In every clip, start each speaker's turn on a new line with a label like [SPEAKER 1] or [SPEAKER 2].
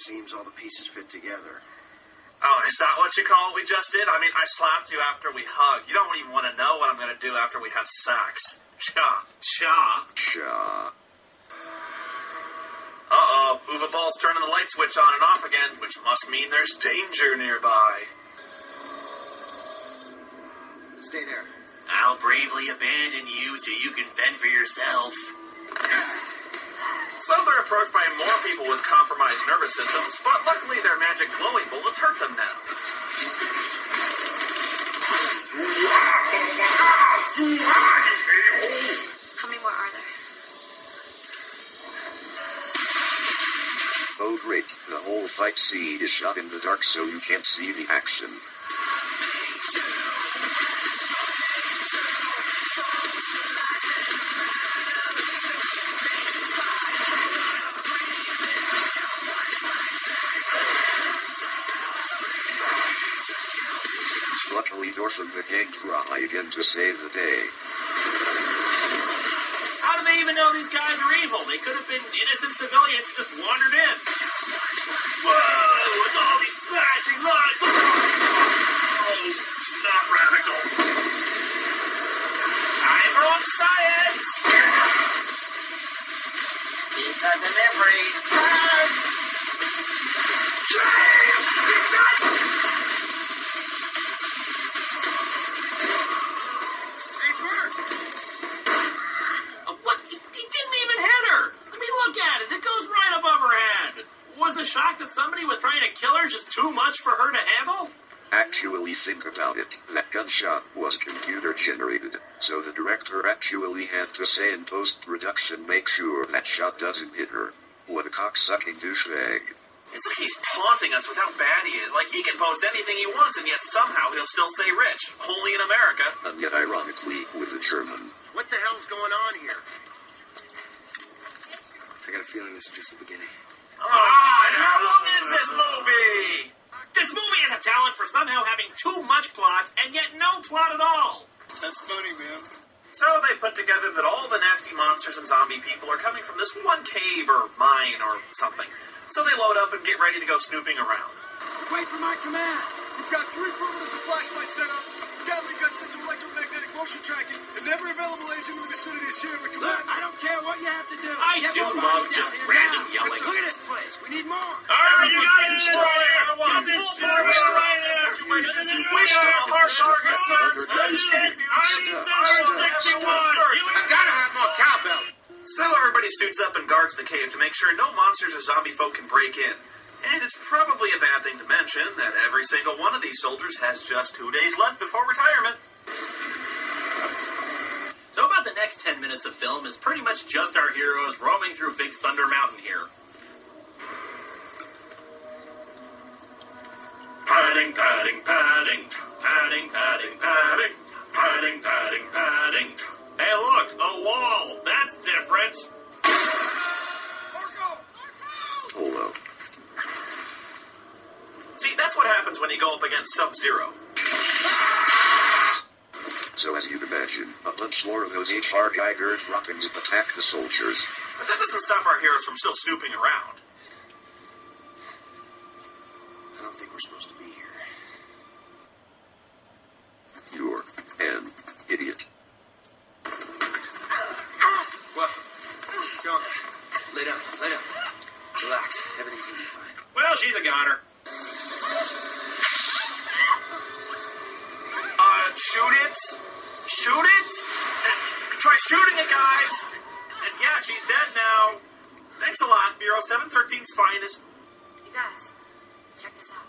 [SPEAKER 1] seems all the pieces fit together.
[SPEAKER 2] Oh, is that what you call what we just did? I mean, I slapped you after we hugged. You don't even want to know what I'm going to do after we have sex. Cha. Cha.
[SPEAKER 3] Cha.
[SPEAKER 2] Uh-oh, Uva Ball's turning the light switch on and off again, which must mean there's danger nearby.
[SPEAKER 1] Stay there.
[SPEAKER 2] I'll bravely abandon you so you can fend for yourself. So they're approached by more people with compromised nervous systems, but luckily their magic glowing bullets hurt them now.
[SPEAKER 4] How many more are there?
[SPEAKER 3] Oh great, the whole fight scene is shot in the dark so you can't see the action. Luckily Dorson the gang try again to save the day.
[SPEAKER 2] How do they even know these guys are evil? They could have been innocent civilians who just wandered in. Whoa, with all these flashing lights! Oh, not radical. Time for on science!
[SPEAKER 1] Pizza delivery.
[SPEAKER 2] Shock that somebody was trying to kill her just too much for her to handle?
[SPEAKER 3] Actually think about it, that gunshot was computer generated, so the director actually had to say in post-production make sure that shot doesn't hit her. What a cocksucking douchebag.
[SPEAKER 2] It's like he's taunting us with how bad he is. Like he can post anything he wants and yet somehow he'll still say rich. Only in America.
[SPEAKER 3] And yet ironically with a German.
[SPEAKER 1] What the hell's going on here? I got a feeling this is just the beginning.
[SPEAKER 2] And how long is this movie? This movie has a talent for somehow having too much plot and yet no plot at all.
[SPEAKER 1] That's funny, man.
[SPEAKER 2] So they put together that all the nasty monsters and zombie people are coming from this one cave or mine or something. So they load up and get ready to go snooping around.
[SPEAKER 1] Wait for my command. We've got 3 perimeters of flashlight set up, Gatling guns set to electromagnetic motion tracking, and every available agent in the vicinity is here. We can
[SPEAKER 5] Look, I don't care what you have to do.
[SPEAKER 2] I do love just random yelling.
[SPEAKER 5] Look at this place. We need more.
[SPEAKER 2] All right, you got it. We got a hard target search.
[SPEAKER 1] I gotta have more cowbell.
[SPEAKER 2] So everybody suits up and guards the cave to make sure no monsters or zombie folk can break in. And it's probably a bad thing to mention that every single one of these soldiers has just 2 days left before retirement. So about the next 10 minutes of film is pretty much just our heroes roaming through Big Thunder Mountain here. Padding, padding, padding, padding, padding, padding, padding, padding, padding. Hey look, a wall. That's different.
[SPEAKER 3] Hello.
[SPEAKER 2] See, that's what happens when you go up against Sub-Zero.
[SPEAKER 3] So as you'd imagine, a bunch more of those HR Geiger droppings attack the soldiers.
[SPEAKER 2] But that doesn't stop our heroes from still snooping around.
[SPEAKER 1] I don't think we're supposed to be here.
[SPEAKER 3] You're an idiot.
[SPEAKER 1] What? John, lay down, lay down. Relax, everything's gonna be fine.
[SPEAKER 2] Well, she's a goner. Shoot it. Shoot it. Try shooting it, guys. And yeah, she's dead now. Thanks a lot, Bureau 713's finest.
[SPEAKER 4] You guys, check this out.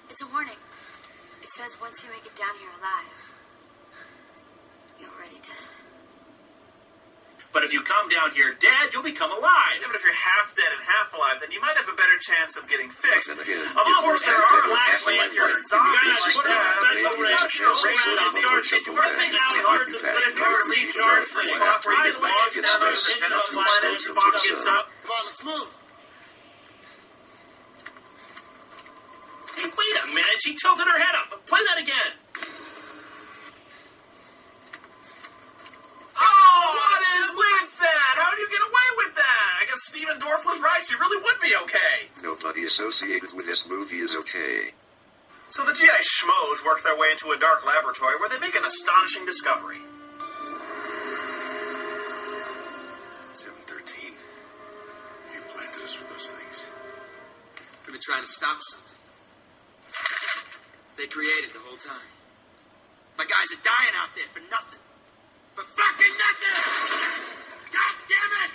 [SPEAKER 4] It's a warning. It says once you make it down here alive, you're already dead.
[SPEAKER 2] But if you come down here dead, you'll become alive. Even if you're half dead and half alive, then you might have a better chance of getting fixed. Of course, there are lack plans for zombies like that. But if you're recharged for spot where you get lost down to the Genesis planet, Spock gets up.
[SPEAKER 1] Come on, let's move.
[SPEAKER 2] Hey, wait a minute. She tilted her head up. Play that again. Oh, what is with that? How do you get away with that? I guess Steven Dorff was right. She really would be okay.
[SPEAKER 3] Nobody associated with this movie is okay.
[SPEAKER 2] So the GI schmoes work their way into a dark laboratory where they make an astonishing discovery.
[SPEAKER 1] 713. You implanted us with those things.
[SPEAKER 5] We've been trying to stop something. They created the whole time. My guys are dying out there for nothing. For fucking nothing! God damn it!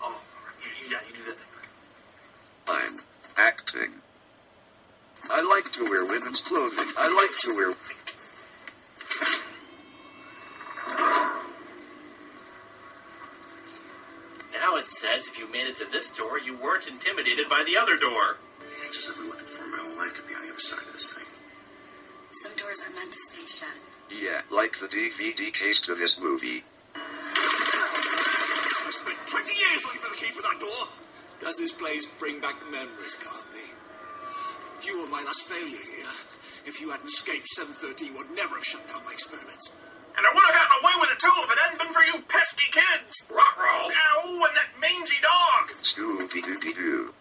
[SPEAKER 2] Oh, yeah, you do that thing.
[SPEAKER 3] I'm acting. I like to wear women's clothing. I like to wear...
[SPEAKER 2] Now it says if you made it to this door, you weren't intimidated by the other door.
[SPEAKER 1] The answers I've been looking for my whole life could be on the other side of this thing.
[SPEAKER 4] Some doors are meant to stay shut.
[SPEAKER 3] Yeah, like the DVD case to this movie.
[SPEAKER 5] I spent 20 years looking for the key for that door. Does this place bring back memories, Cartney? You were my last failure here. If you hadn't escaped, 713 would never have shut down my experiments.
[SPEAKER 2] And I would have gotten away with it too if it hadn't been for you pesky kids. Ruh-roh. Ow, and that mangy dog.
[SPEAKER 3] Scooby-Dooby-Doo.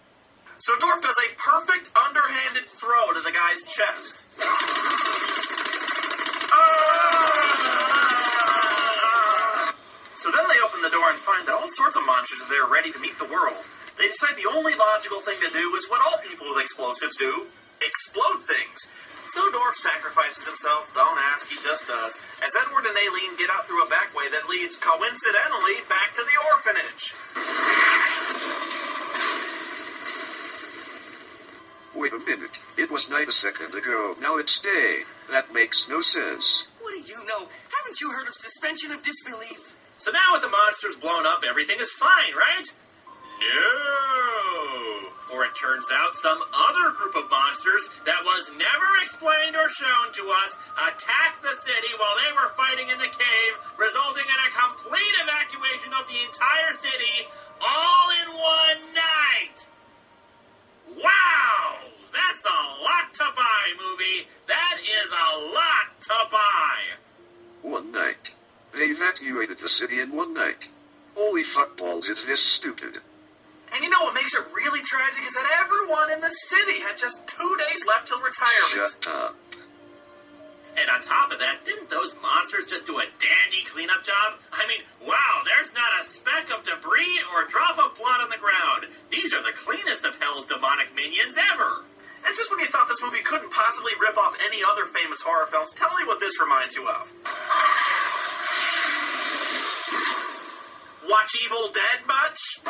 [SPEAKER 2] So Dorff does a perfect underhanded throw to the guy's chest. So then they open the door and find that all sorts of monsters are there ready to meet the world. They decide the only logical thing to do is what all people with explosives do. Explode things. So Dorff sacrifices himself. Don't ask, he just does. As Edward and Aileen get out through a back way that leads, coincidentally, back to the orphanage.
[SPEAKER 3] Wait a minute. It was night a second ago. Now it's day. That makes no sense.
[SPEAKER 5] What do you know? Haven't you heard of suspension of disbelief?
[SPEAKER 2] So now with the monsters blown up, everything is fine, right? No! For it turns out some other group of monsters that was never explained or shown to us attacked the city while they were fighting in the cave, resulting in a complete evacuation of the entire city, all in one night! Wow! That's a lot to buy, movie! That is a lot to buy!
[SPEAKER 3] One night. They evacuated the city in one night. Holy fuckballs, is this stupid.
[SPEAKER 2] And you know what makes it really tragic is that everyone in the city had just 2 days left till retirement.
[SPEAKER 3] Shut up.
[SPEAKER 2] And on top of that, didn't those monsters just do a dandy cleanup job? I mean, wow, there's not a speck of debris or a drop of blood on the ground. These are the cleanest of Hell's demonic minions ever. And just when you thought this movie couldn't possibly rip off any other famous horror films, tell me what this reminds you of. Watch Evil Dead much?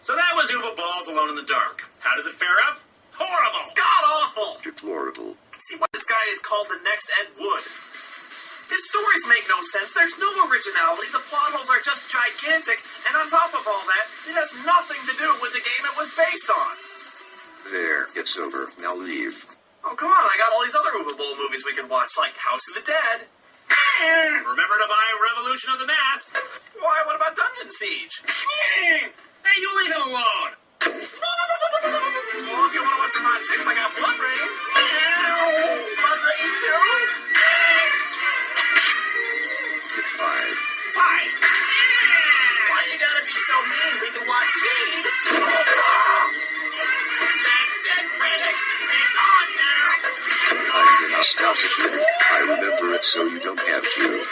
[SPEAKER 2] So that was Uwe Ball's Alone in the Dark. How does it fare up? Horrible! God-awful!
[SPEAKER 3] Deplorable.
[SPEAKER 2] See why this guy is called the next Ed Wood. His stories make no sense. There's no originality. The plot holes are just gigantic. And on top of all that, it has nothing to do with the game it was based on.
[SPEAKER 3] There, it's over. Now leave.
[SPEAKER 2] Oh, come on. I got all these other Uwe Boll movies we can watch, like House of the Dead. Remember to buy Revolution of the Mask. Why, what about Dungeon Siege? Hey, you leave him alone. Well, if you want to watch some hot chicks, I got Blood Rain. Blood Rain 2.
[SPEAKER 3] Five.
[SPEAKER 2] Why you gotta be so mean? We can watch Seed. That's it, Critic. It's on now.
[SPEAKER 3] I'm the nostalgic critic. I remember it so you don't have to.